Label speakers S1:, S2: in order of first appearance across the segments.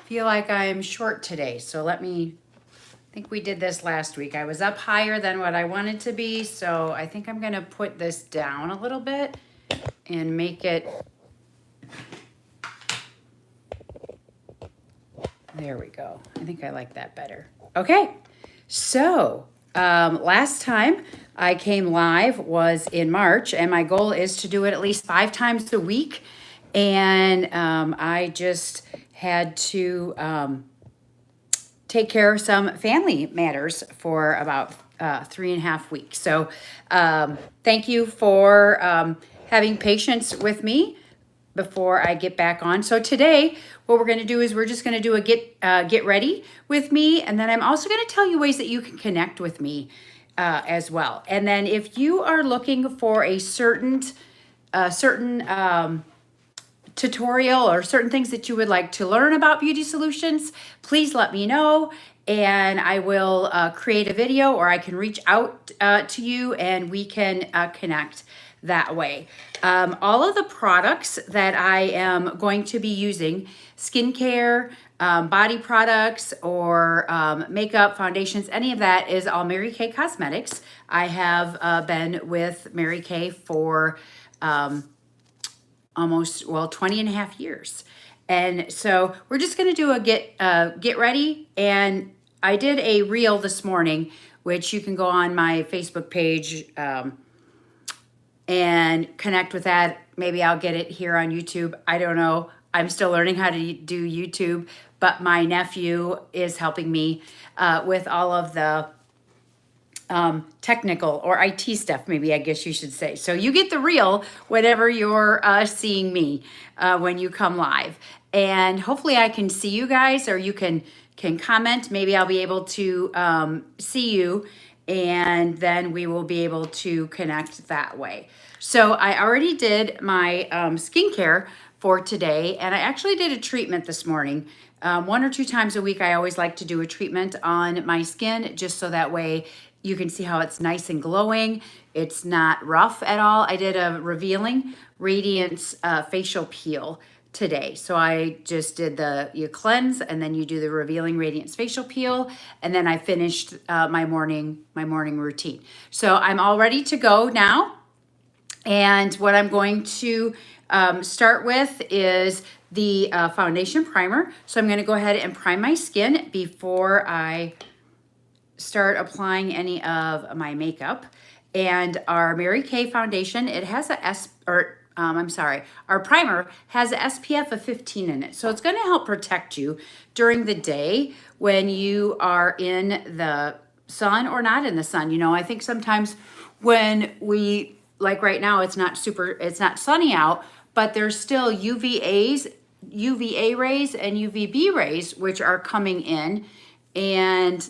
S1: feel like I'm short today. So I think we did this last week. I was up higher than what I wanted to be. So I think I'm gonna put this down a little bit and make it, there we go. I think I like that better. Okay, so last time I came live was in March, and my goal is to do it at least 5 times a week. And I just had to take care of some family matters for about 3.5 weeks. So thank you for having patience with me before I get back on. So today, what we're going to do is we're just going to do a get ready with me, and then I'm also going to tell you ways that you can connect with me as well. And then if you are looking for a certain tutorial or certain things that you would like to learn about beauty solutions, please let me know, and I will create a video, or I can reach out to you and we can connect that way. All of the products that I am going to be using, skincare, body products, or makeup, foundations, any of that is all Mary Kay Cosmetics. I have been with Mary Kay for almost, well, 20.5 years. And so we're just going to do a get ready. And I did a reel this morning, which you can go on my Facebook page and connect with that. Maybe I'll get it here on YouTube. I don't know. I'm still learning how to do YouTube, but my nephew is helping me with all of the technical or IT stuff, maybe I guess you should say. So you get the reel whenever you're seeing me when you come live. And hopefully I can see you guys, or you can comment. Maybe I'll be able to see you, and then we will be able to connect that way. So I already did my skincare for today, and I actually did a treatment this morning. 1 or 2 times a week, I always like to do a treatment on my skin, just so that way you can see how it's nice and glowing. It's not rough at all. I did a Revealing Radiance facial peel today. So I just did you cleanse, and then you do the Revealing Radiance facial peel, and then I finished my morning routine. So I'm all ready to go now. And what I'm going to start with is the foundation primer. So I'm going to go ahead and prime my skin before I start applying any of my makeup. And our Mary Kay foundation, it has our primer has a SPF of 15 in it. So it's going to help protect you during the day when you are in the sun or not in the sun. You know, I think sometimes when like right now, it's not sunny out, but there's still UVA rays and UVB rays, which are coming in, and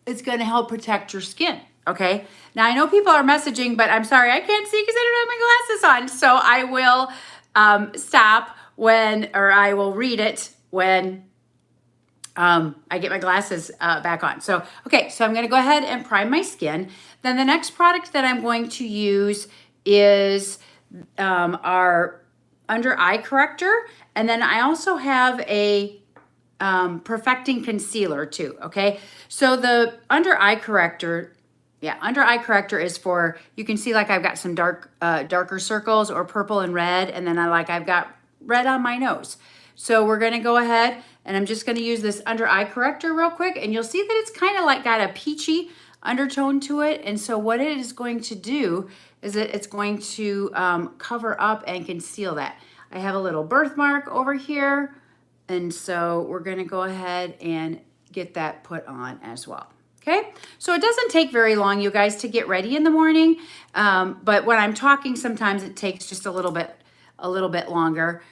S1: it's going to help protect your skin. Okay. Now I know people are messaging, but I'm sorry, I can't see because I don't have my glasses on. So I will stop I will read it when I get my glasses back on. So, okay, so I'm going to go ahead and prime my skin. Then the next product that I'm going to use is our under eye corrector. And then I also have a perfecting concealer too. Okay. So the under eye corrector is for, you can see like I've got some darker circles, or purple and red. And then I've got red on my nose. So we're going to go ahead, and I'm just going to use this under eye corrector real quick, and you'll see that it's kind of like got a peachy undertone to it. And so what it is going to do is that it's going to cover up and conceal that. I have a little birthmark over here, and so we're going to go ahead and get that put on as well. Okay, so it doesn't take very long, you guys, to get ready in the morning. But when I'm talking, sometimes it takes just a little bit longer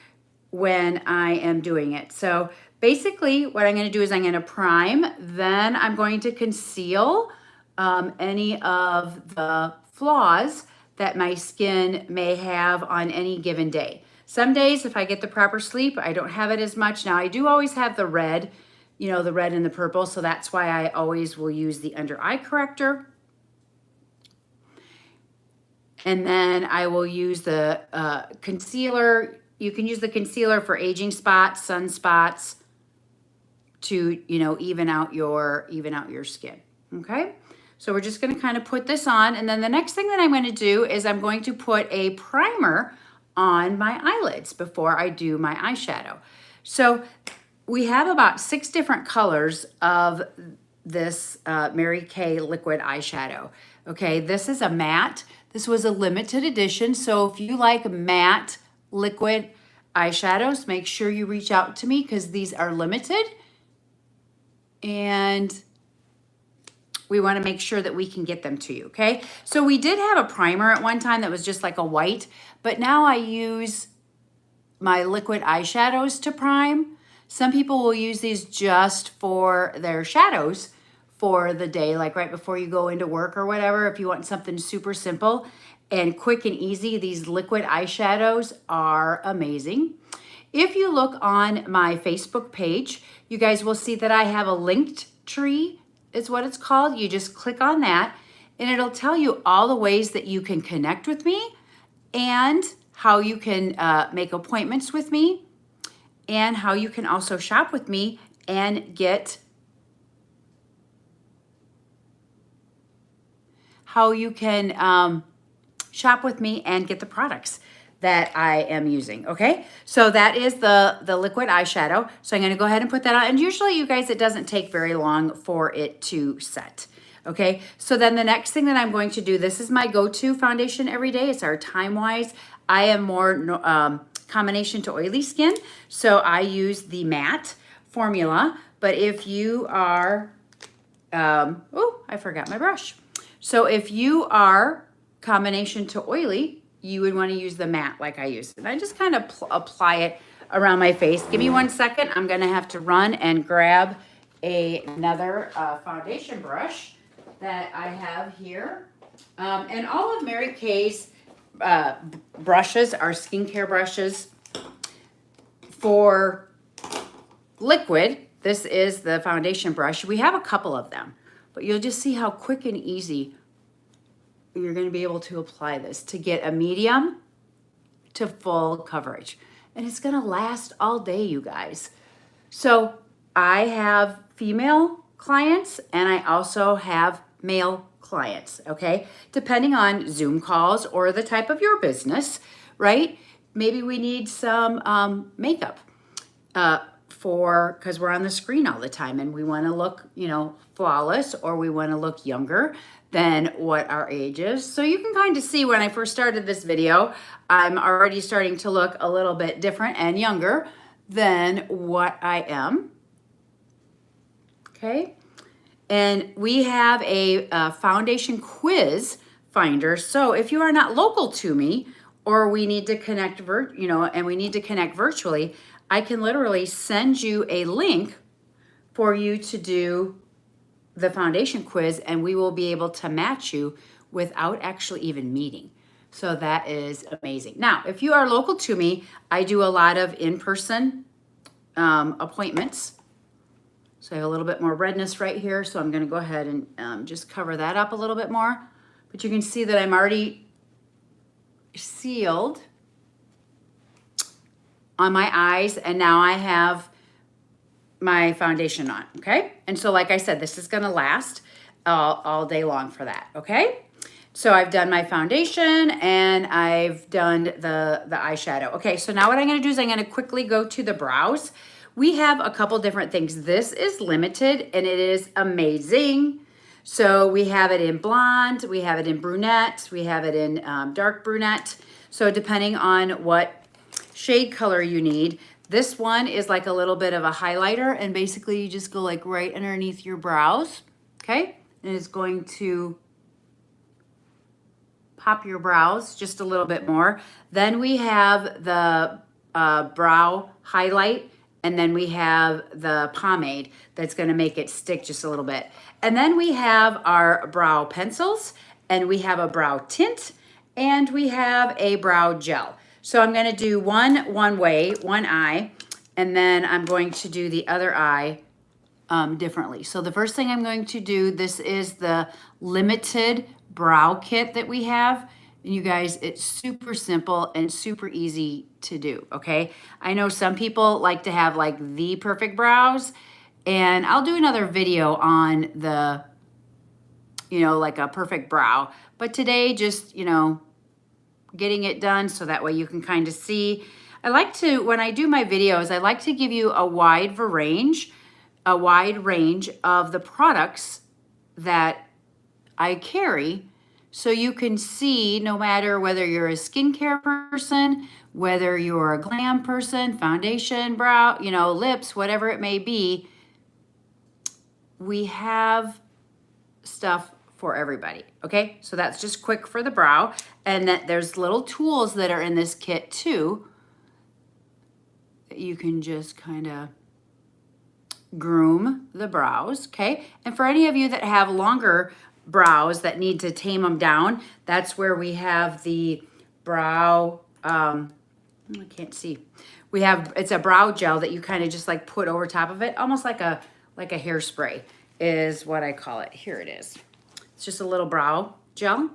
S1: when I am doing it. So basically what I'm going to do is I'm going to prime, then I'm going to conceal any of the flaws that my skin may have on any given day. Some days, if I get the proper sleep, I don't have it as much. Now I do always have the red, you know, the red and the purple. So that's why I always will use the under eye corrector. And then I will use the concealer you can use the concealer for aging spots, sunspots, to, you know, even out your skin. Okay. So we're just going to kind of put this on. And then the next thing that I'm going to do is I'm going to put a primer on my eyelids before I do my eyeshadow. So we have about 6 different colors of this Mary Kay liquid eyeshadow. Okay, this is a matte. This was a limited edition. So if you like matte liquid eyeshadows, make sure you reach out to me because these are limited. And we want to make sure that we can get them to you, okay? So we did have a primer at one time that was just like a white, but now I use my liquid eyeshadows to prime. Some people will use these just for their shadows for the day, like right before you go into work or whatever. If you want something super simple and quick and easy, these liquid eyeshadows are amazing. If you look on my Facebook page, you guys will see that I have a linked tree, is what it's called. You just click on that and it'll tell you all the ways that you can connect with me and how you can make appointments with me and how you can also shop with me and get shop with me and get the products that I am using, okay? So that is the liquid eyeshadow. So I'm gonna go ahead and put that on. And usually, you guys, it doesn't take very long for it to set, okay? So then the next thing that I'm going to do, this is my go-to foundation every day. It's our Time Wise. I am more combination to oily skin, so I use the matte formula. But if you are, oh, I forgot my brush. So if you are combination to oily, you would want to use the matte like I use. And I just kind of apply it around my face. Give me 1 second. I'm going to have to run and grab another foundation brush that I have here. And all of Mary Kay's brushes are skincare brushes. For liquid, this is the foundation brush. We have a couple of them, but you'll just see how quick and easy you're going to be able to apply this to get a medium to full coverage. And it's going to last all day, you guys. So I have female clients and I also have male clients, okay? Depending on Zoom calls or the type of your business, right? Maybe we need some makeup because we're on the screen all the time and we want to look, you know, flawless, or we want to look younger than what our age is. So you can kind of see when I first started this video, I'm already starting to look a little bit different and younger than what I am. Okay. And we have a foundation quiz finder. So if you are not local to me, or we need to connect, and we need to connect virtually, I can literally send you a link for you to do the foundation quiz, and we will be able to match you without actually even meeting. So that is amazing. Now, if you are local to me, I do a lot of in-person appointments. So I have a little bit more redness right here, so I'm gonna go ahead and just cover that up a little bit more. But you can see that I'm already sealed on my eyes, and now I have my foundation on, okay? And so like I said, this is gonna last all day long for that, okay? So I've done my foundation and I've done the eyeshadow. Okay, so now what I'm gonna do is I'm gonna quickly go to the brows. We have a couple different things. This is limited and it is amazing. So we have it in blonde, we have it in brunette, we have it in dark brunette. So depending on what shade color you need, this one is like a little bit of a highlighter, and basically you just go like right underneath your brows, okay? And it's going to pop your brows just a little bit more. Then we have the brow highlight, and then we have the pomade that's gonna make it stick just a little bit. And then we have our brow pencils, and we have a brow tint, and we have a brow gel. So I'm gonna do one way, one eye, and then I'm going to do the other eye differently. So the first thing I'm going to do, this is the limited brow kit that we have. And you guys, it's super simple and super easy to do, okay? I know some people like to have like the perfect brows, and I'll do another video on the, like a perfect brow. But today, just, getting it done so that way you can kind of see. I like to, when I do my videos, I like to give you a wide range of the products that I carry, so you can see, no matter whether you're a skincare person, whether you're a glam person, foundation, brow, lips, whatever it may be, we have stuff for everybody. Okay, so that's just quick for the brow. And that there's little tools that are in this kit too, that you can just kind of groom the brows. Okay, and for any of you that have longer brows that need to tame them down, that's where we have the brow, I can't see. It's a brow gel that you kind of just like put over top of it, almost like a hairspray is what I call it. Here it is. It's just a little brow gel.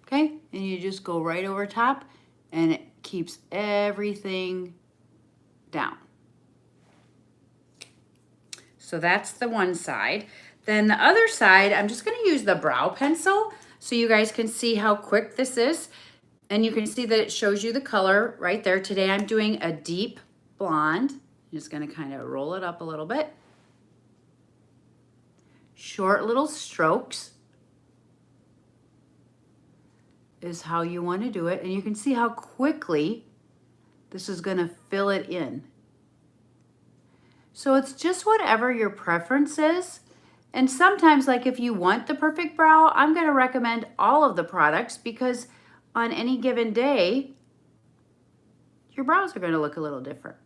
S1: Okay, and you just go right over top and it keeps everything down. So that's the one side. Then the other side, I'm just going to use the brow pencil so you guys can see how quick this is. And you can see that it shows you the color right there. Today I'm doing a deep blonde. I'm just going to kind of roll it up a little bit. Short little strokes is how you want to do it. And you can see how quickly this is going to fill it in. So it's just whatever your preference is. And sometimes, like if you want the perfect brow, I'm going to recommend all of the products, because on any given day, your brows are going to look a little different.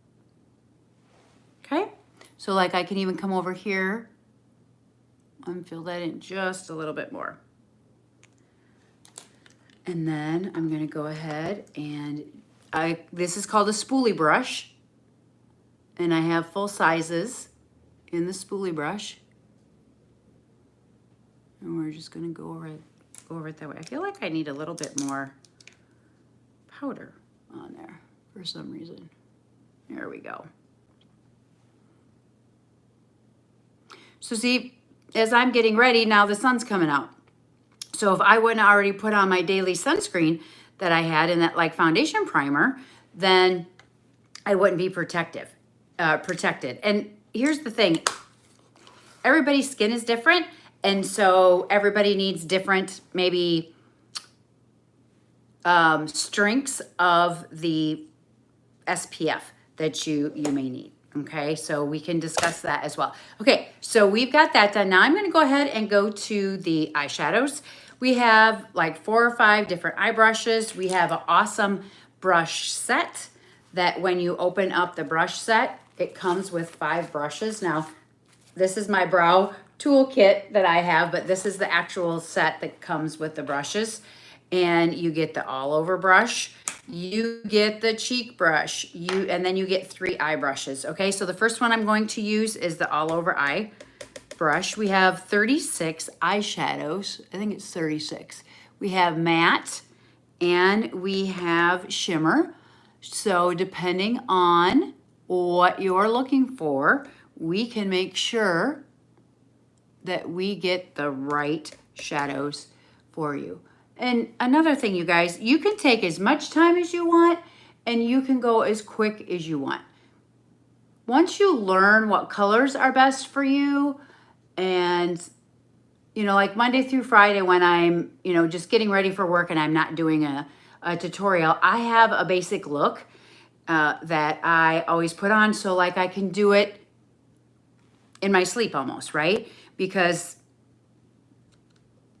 S1: Okay? So like I can even come over here and fill that in just a little bit more. And then I'm going to go ahead and this is called a spoolie brush. And I have full sizes in the spoolie brush. And we're just going to go over it that way. I feel like I need a little bit more powder on there for some reason. There we go. So see, as I'm getting ready, now the sun's coming out. So if I wouldn't already put on my daily sunscreen that I had in that like foundation primer, then I wouldn't be protected. And here's the thing. Everybody's skin is different. And so everybody needs different, maybe strengths of the SPF that you may need. Okay, so we can discuss that as well. Okay, so we've got that done. Now I'm going to go ahead and go to the eyeshadows. We have like 4 or 5 different eye brushes. We have an awesome brush set that when you open up the brush set, it comes with 5 brushes. Now, this is my brow toolkit that I have, but this is the actual set that comes with the brushes. And you get the all over brush, you get the cheek brush, and then you get 3 eye brushes. Okay, so the first one I'm going to use is the all over eye brush. We have 36 eyeshadows. I think it's 36. We have matte and we have shimmer. So depending on what you're looking for, we can make sure that we get the right shadows for you. And another thing, you guys, you can take as much time as you want and you can go as quick as you want. Once you learn what colors are best for you, and like Monday through Friday when I'm, just getting ready for work and I'm not doing a tutorial, I have a basic look that I always put on, so like I can do it in my sleep almost, right? Because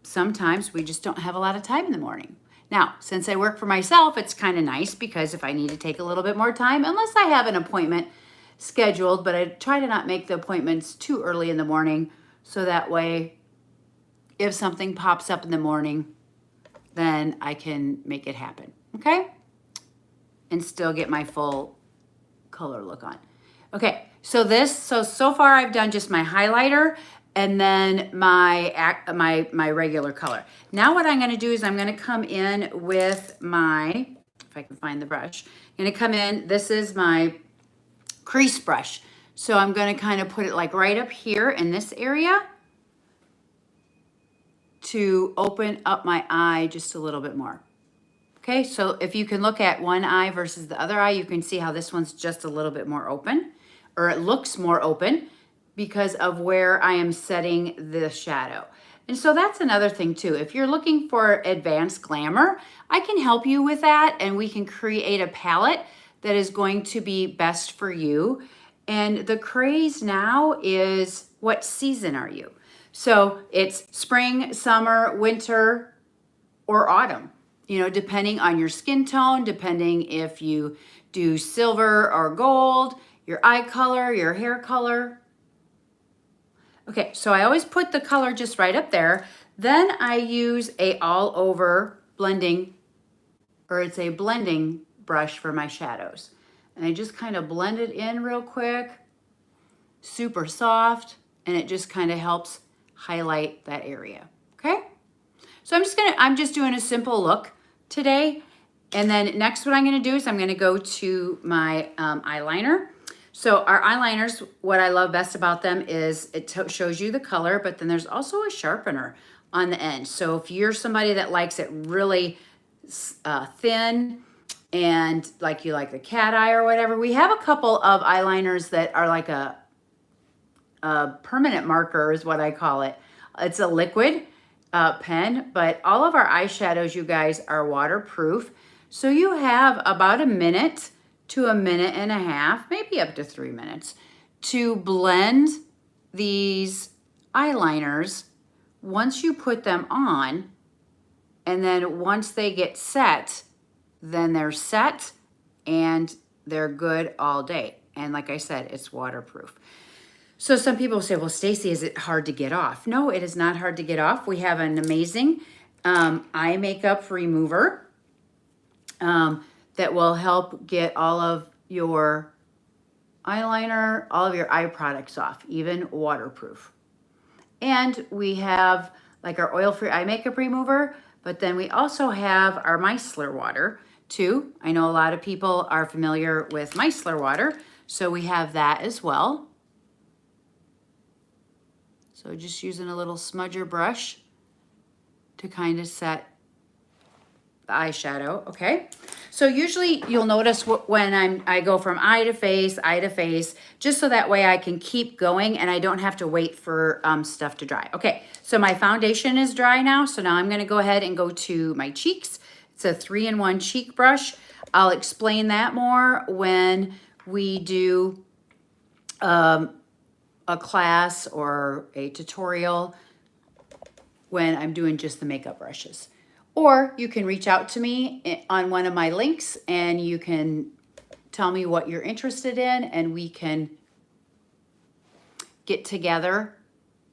S1: sometimes we just don't have a lot of time in the morning. Now, since I work for myself, it's kind of nice because if I need to take a little bit more time, unless I have an appointment scheduled, but I try to not make the appointments too early in the morning, so that way if something pops up in the morning, then I can make it happen, okay? And still get my full color look on. Okay, so so far I've done just my highlighter and then my regular color. Now what I'm going to do is I'm going to come in with my, if I can find the brush, I'm going to come in, this is my crease brush. So I'm going to kind of put it like right up here in this area to open up my eye just a little bit more. Okay, so if you can look at one eye versus the other eye, you can see how this one's just a little bit more open, or it looks more open because of where I am setting the shadow. And so that's another thing too. If you're looking for advanced glamour, I can help you with that, and we can create a palette that is going to be best for you. And the craze now is, what season are you? So it's spring, summer, winter, or autumn, you know, depending on your skin tone, depending if you do silver or gold, your eye color, your hair color. Okay, so I always put the color just right up there. Then I use a all over blending, or it's a blending brush for my shadows. And I just kind of blend it in real quick, super soft, and it just kind of helps highlight that area, okay? So I'm just doing a simple look today. And then next what I'm gonna do is I'm gonna go to my eyeliner. So our eyeliners, what I love best about them is it shows you the color, but then there's also a sharpener on the end. So if you're somebody that likes it really thin, and like you like the cat eye or whatever, we have a couple of eyeliners that are like a permanent marker is what I call it. It's a liquid pen, but all of our eyeshadows, you guys, are waterproof. So you have about a minute to a minute and a half, maybe up to 3 minutes, to blend these eyeliners once you put them on. And then once they get set, then they're set and they're good all day. And like I said, it's waterproof. So some people say, well, Stacy, is it hard to get off? No, it is not hard to get off. We have an amazing eye makeup remover that will help get all of your eyeliner, all of your eye products off, even waterproof. And we have like our oil-free eye makeup remover, but then we also have our micellar water too. I know a lot of people are familiar with micellar water, so we have that as well. So just using a little smudger brush to kind of set the eyeshadow, okay? So usually you'll notice when I go from eye to face, just so that way I can keep going and I don't have to wait for stuff to dry. Okay, so my foundation is dry now, so now I'm gonna go ahead and go to my cheeks. It's a 3-in-1 cheek brush. I'll explain that more when we do a class or a tutorial when I'm doing just the makeup brushes. Or you can reach out to me on one of my links and you can tell me what you're interested in and we can get together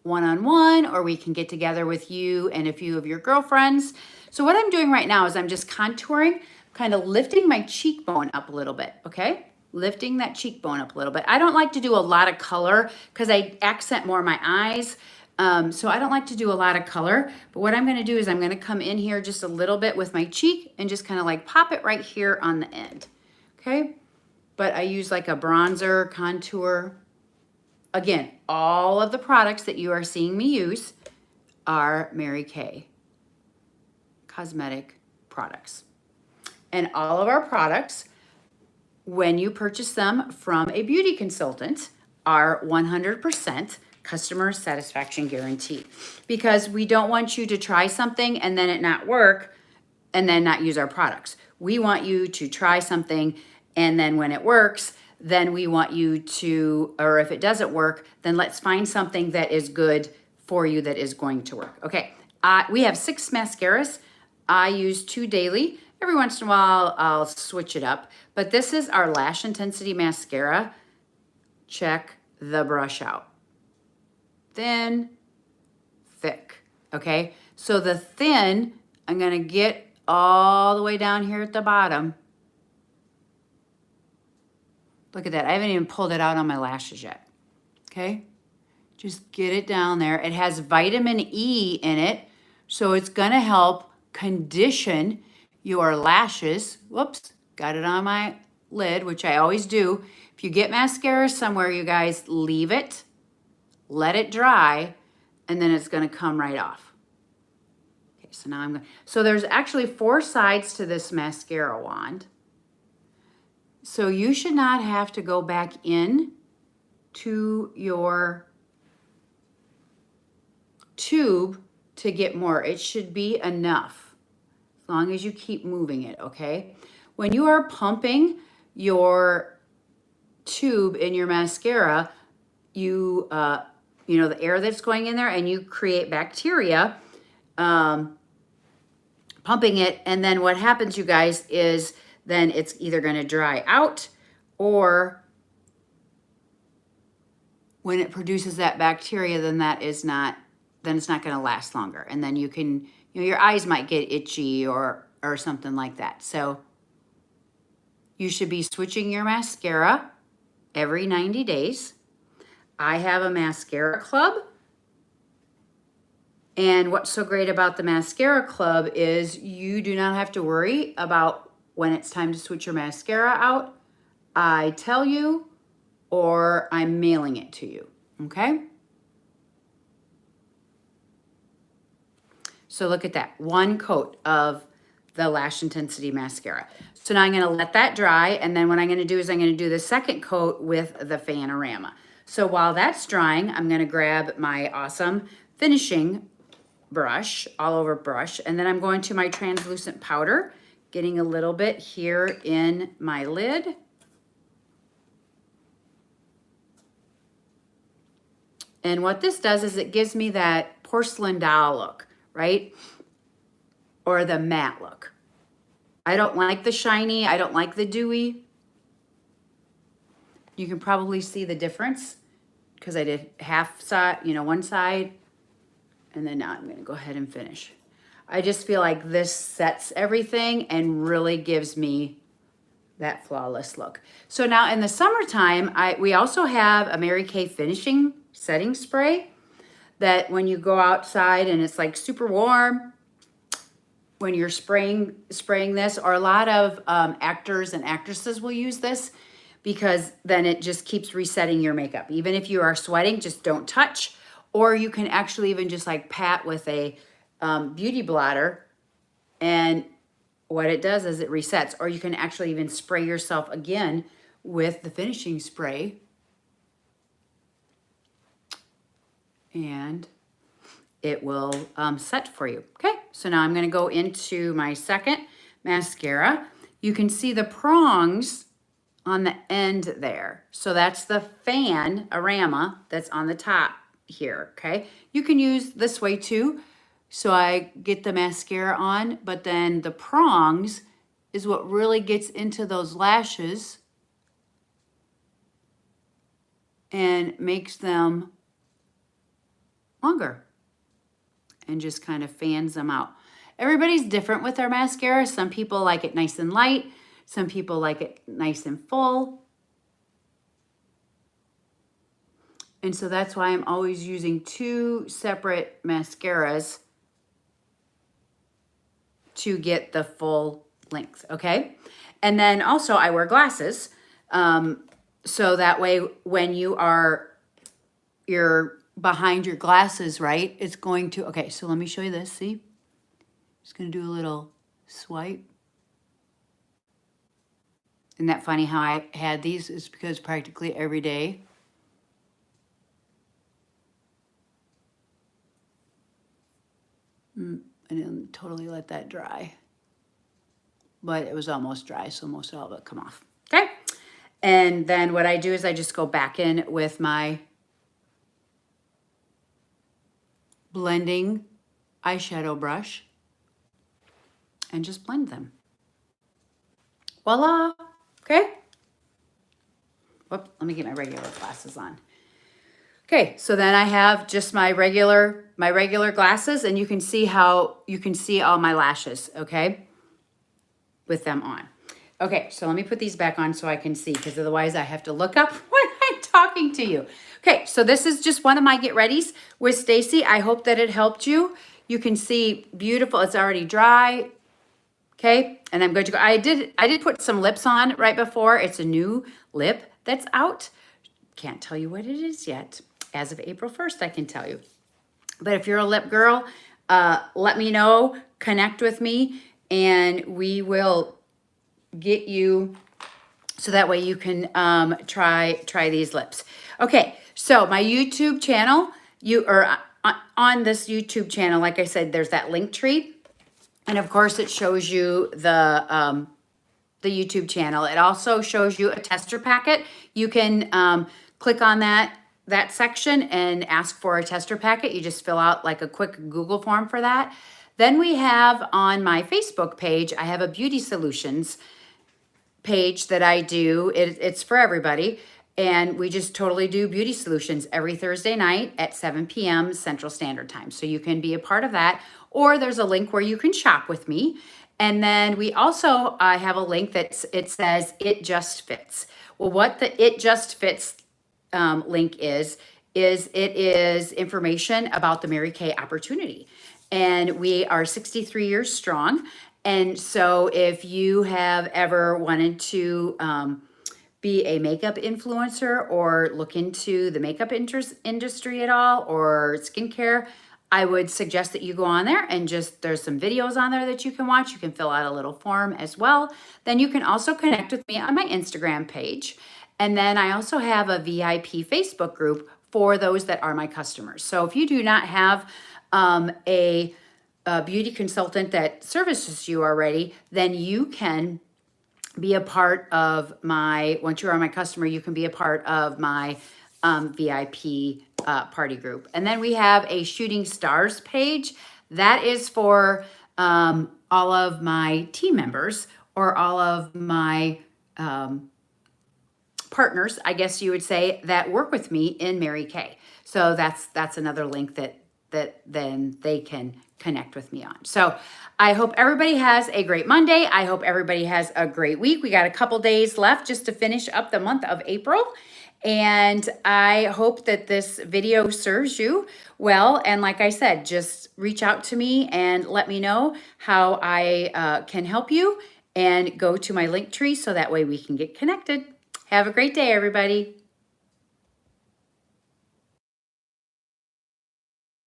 S1: one-on-one, or we can get together with you and a few of your girlfriends. So what I'm doing right now is I'm just contouring, kind of lifting my cheekbone up a little bit, okay? Lifting that cheekbone up a little bit. I don't like to do a lot of color because I accent more my eyes. So I don't like to do a lot of color, but what I'm gonna do is I'm gonna come in here just a little bit with my cheek and just kind of like pop it right here on the end, okay? But I use like a bronzer, contour. Again, all of the products that you are seeing me use are Mary Kay cosmetic products. And all of our products, when you purchase them from a beauty consultant, are 100% customer satisfaction guarantee, because we don't want you to try something and then it not work and then not use our products. We want you to try something and then when it works, then we want you to, or if it doesn't work, then let's find something that is good for you that is going to work. Okay, we have 6 mascaras. I use 2 daily. Every once in a while, I'll switch it up. But this is our Lash Intensity Mascara. Check the brush out. Thin, thick, okay? So the thin, I'm gonna get all the way down here at the bottom. Look at that, I haven't even pulled it out on my lashes yet, okay? Just get it down there. It has vitamin E in it, so it's gonna help condition your lashes. Whoops, got it on my lid, which I always do. If you get mascara somewhere, you guys, leave it, let it dry, and then it's gonna come right off. Okay, so now I'm gonna, so there's actually 4 sides to this mascara wand. So you should not have to go back in to your tube to get more. It should be enough as long as you keep moving it, okay? When you are pumping your tube in your mascara, you know, the air that's going in there, and you create bacteria, pumping it, and then what happens, you guys, is then it's either going to dry out, or when it produces that bacteria, then that is not, then it's not going to last longer. And then you can, you know, your eyes might get itchy or something like that. So you should be switching your mascara every 90 days. I have a mascara club. And what's so great about the mascara club is you do not have to worry about when it's time to switch your mascara out. I tell you, or I'm mailing it to you, okay? So look at that, 1 coat of the Lash Intensity Mascara. So now I'm gonna let that dry, and then what I'm gonna do is I'm gonna do the 2nd coat with the Fanorama. So while that's drying, I'm gonna grab my awesome finishing brush, all over brush, and then I'm going to my translucent powder, getting a little bit here in my lid. And what this does is it gives me that porcelain doll look, right? Or the matte look. I don't like the shiny, I don't like the dewy. You can probably see the difference because I did half side, you know, one side, and then now I'm gonna go ahead and finish. I just feel like this sets everything and really gives me that flawless look. So now in the summertime, we also have a Mary Kay finishing setting spray that when you go outside and it's like super warm, when you're spraying this, or a lot of actors and actresses will use this, because then it just keeps resetting your makeup. Even if you are sweating, just don't touch. Or you can actually even just like pat with a beauty blotter, and what it does is it resets. Or you can actually even spray yourself again with the finishing spray. And it will set for you. Okay, so now I'm gonna go into my 2nd mascara. You can see the prongs on the end there. So that's the Fanorama that's on the top here, okay? You can use this way too. So I get the mascara on, but then the prongs is what really gets into those lashes and makes them longer and just kind of fans them out. Everybody's different with their mascara. Some people like it nice and light. Some people like it nice and full. And so that's why I'm always using 2 separate mascaras to get the full length, okay? And then also I wear glasses. So that way when you're behind your glasses, right? It's going to, okay, so let me show you this, see? Just gonna do a little swipe. Isn't that funny how I had these? It's because practically every day. I didn't totally let that dry, but it was almost dry, so most all of it come off, okay? And then what I do is I just go back in with my blending eyeshadow brush and just blend them. Voila, okay? Whoop, let me get my regular glasses on. Okay, so then I have just my regular glasses, and you can see all my lashes, okay? With them on. Okay, so let me put these back on so I can see, because otherwise I have to look up when I'm talking to you. Okay, so this is just one of my get readies with Stacy. I hope that it helped you. You can see beautiful, it's already dry. Okay, and I'm going to go, I did put some lips on right before. It's a new lip that's out. Can't tell you what it is yet. As of April 1st, I can tell you. But if you're a lip girl, let me know, connect with me, and we will get you so that way you can try these lips. Okay, so my YouTube channel, on this YouTube channel, like I said, there's that link tree. And of course, it shows you the YouTube channel. It also shows you a tester packet. You can click on that section and ask for a tester packet. You just fill out like a quick Google form for that. Then we have on my Facebook page, I have a beauty solutions page that I do. It's for everybody. And we just totally do beauty solutions every Thursday night at 7 p.m. Central Standard Time. So you can be a part of that. Or there's a link where you can shop with me. And then we also have a link that it says It Just Fits. Well, what the It Just Fits link is it is information about the Mary Kay opportunity. And we are 63 years strong. And so if you have ever wanted to be a makeup influencer or look into the makeup industry at all or skincare, I would suggest that you go on there and there's some videos on there that you can watch. You can fill out a little form as well. Then you can also connect with me on my Instagram page. And then I also have a VIP Facebook group for those that are my customers. So if you do not have a beauty consultant that services you already, then you can be a part of once you are my customer, you can be a part of my VIP party group. And then we have a Shooting Stars page. That is for all of my team members or all of my partners, I guess you would say, that work with me in Mary Kay. So that's another link that then they can connect with me on. So I hope everybody has a great Monday. I hope everybody has a great week. We got a couple days left just to finish up the month of April. And I hope that this video serves you well. And like I said, just reach out to me and let me know how I can help you, and go to my link tree so that way we can get connected. Have a great day, everybody.